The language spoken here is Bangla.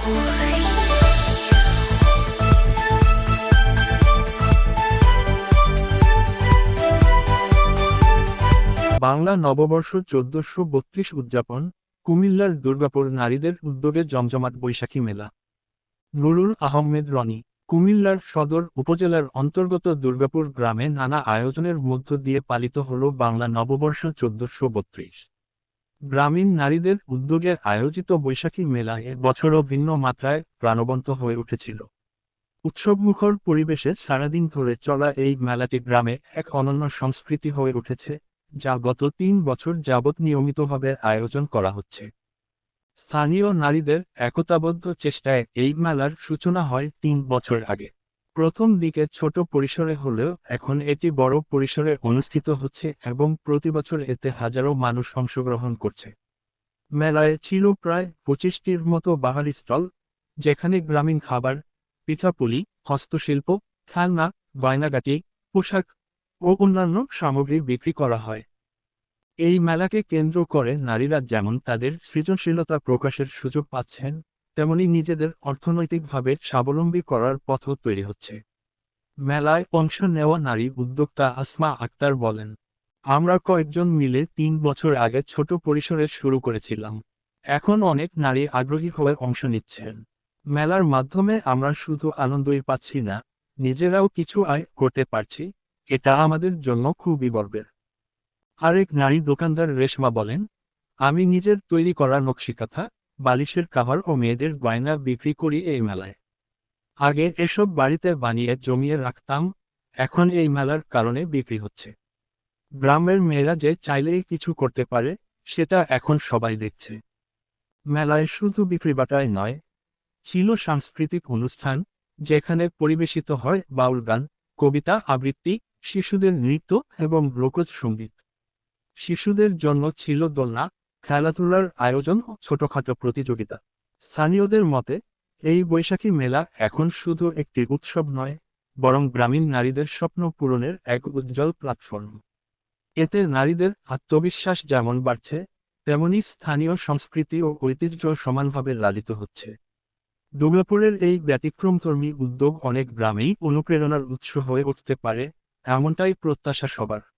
বাংলা নববর্ষ ১৪৩২ উদযাপন, কুমিল্লার দুর্গাপুর নারীদের উদ্যোগে জমজমাট বৈশাখী মেলা। নুরুল আহমেদ রনি। কুমিল্লার সদর উপজেলার অন্তর্গত দুর্গাপুর গ্রামে নানা আয়োজনের মধ্য দিয়ে পালিত হল বাংলা নববর্ষ ১৪৩২। গ্রামীণ নারীদের উদ্যোগে আয়োজিত বৈশাখী মেলা বছরও ভিন্ন মাত্রায় প্রাণবন্ত হয়ে উঠেছিল। উৎসবমুখর পরিবেশে সারাদিন ধরে চলা এই মেলাটি গ্রামে এক অনন্য সংস্কৃতি হয়ে উঠেছে, যা গত ৩ বছর যাবৎ নিয়মিতভাবে আয়োজন করা হচ্ছে। স্থানীয় নারীদের একতাবদ্ধ চেষ্টায় এই মেলার সূচনা হয় ৩ বছর আগে। প্রথম দিকে ছোট পরিসরে হলেও এখন এটি বড় পরিসরে অনুষ্ঠিত হচ্ছে এবং প্রতি বছর এতে হাজারো মানুষ অংশগ্রহণ করছে। মেলায় ছিল প্রায় ২৫টির মতো বাহারি স্টল, যেখানে গ্রামীণ খাবার, পিঠাপুলি, হস্তশিল্প, খেলনা, গয়নাগাটি, পোশাক ও অন্যান্য সামগ্রী বিক্রি করা হয়। এই মেলাকে কেন্দ্র করে নারীরা যেমন তাদের সৃজনশীলতা প্রকাশের সুযোগ পাচ্ছেন, তেমনি নিজেদের অর্থনৈতিকভাবে স্বাবলম্বী করার পথও তৈরি হচ্ছে। মেলায় অংশ নেওয়া নারী উদ্যোক্তা আসমা আক্তার বলেন, আমরা কয়েকজন মিলে ৩ বছর আগে ছোট পরিসরে শুরু করেছিলাম। এখন অনেক নারী আগ্রহী হয়ে অংশ নিচ্ছেন। মেলার মাধ্যমে আমরা শুধু আনন্দই পাচ্ছি না, নিজেরাও কিছু আয় করতে পারছি। এটা আমাদের জন্য খুবই গর্বের। আরেক নারী দোকানদার রেশমা বলেন, আমি নিজের তৈরি করা নকশিকাঁথা, বালিশের কাভার ও মেয়েদের গয়না বিক্রি করি এই মেলায়। আগে এসব বাড়িতে বানিয়ে জমিয়ে রাখতাম, এখন এই মেলার কারণে বিক্রি হচ্ছে। গ্রামের মেয়েরা যে চাইলেই কিছু করতে পারে, সেটা এখন সবাই দেখছে। মেলায় শুধু বিক্রিবাটাই নয়, ছিল সাংস্কৃতিক অনুষ্ঠান, যেখানে পরিবেশিত হয় বাউল গান, কবিতা আবৃত্তি, শিশুদের নৃত্য এবং লোকজ সঙ্গীত। শিশুদের জন্য ছিল দোলনা, খেলাধুলার আয়োজন ও ছোটখাটো প্রতিযোগিতা। স্থানীয়দের মতে, এই বৈশাখী মেলা এখন শুধু একটি উৎসব নয়, বরং গ্রামীণ নারীদের স্বপ্ন পূরণের এক উজ্জ্বল প্ল্যাটফর্ম। এতে নারীদের আত্মবিশ্বাস যেমন বাড়ছে, তেমনি স্থানীয় সংস্কৃতি ও ঐতিহ্য সমানভাবে লালিত হচ্ছে। দুর্গাপুরের এই ব্যতিক্রমধর্মী উদ্যোগ অনেক গ্রামেই অনুপ্রেরণার উৎস হয়ে উঠতে পারে, এমনটাই প্রত্যাশা সবার।